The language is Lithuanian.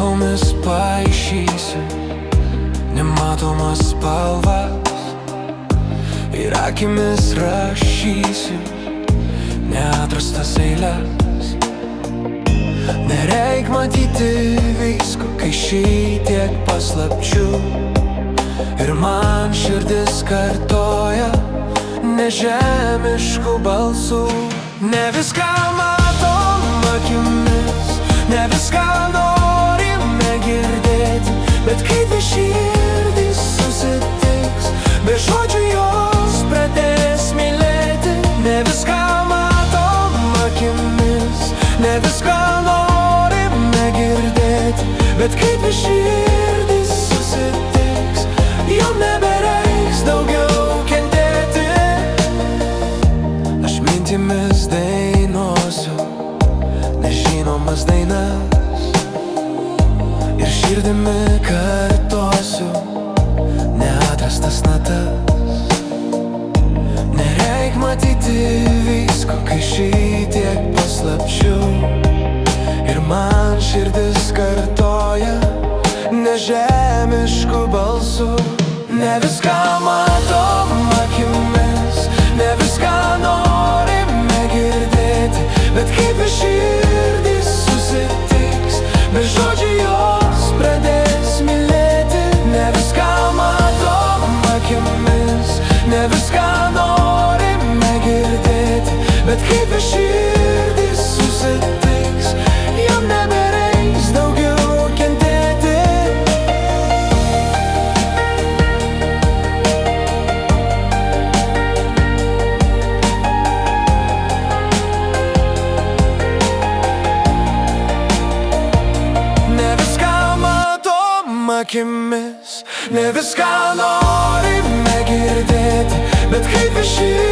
lūpomis paišysiu nematomas spalvas ir akimis rašysiu neatrastas eiles. Nereik matyti visko, kai šitiek paslapčių, ir man širdis kartoja nežemiškų balsų. Ne viską matom akimis, ne viską norime girdėti, bet kai dvi širdys susitiks, be žodžių jos pradės mylėti. Ne viską matom akimis, ne viską norime girdėti, bet kai dvi širdys susitiks, jom nebereiks daugiau kentėti. Aš mintimis dainuosiu nežinomas dainas ir širdimi kartosiu neatrastas natas. Nereik matyti visko, kai šitiek paslapčių, ir man širdis kartoja nežemiškų balsų. Ne viską matom akimis, ne viską norime girdėti, bet kaip ir širdys susitiks, be žodžių jos pradės mylėti. Ne viską matom akimis, ne viską norime girdėti, bet kaip ir širdys susitiks, jom nebereiks daugiau kentėti. Ne viską matom akimis, ne viską norime girdėti, bet kaip ir širdys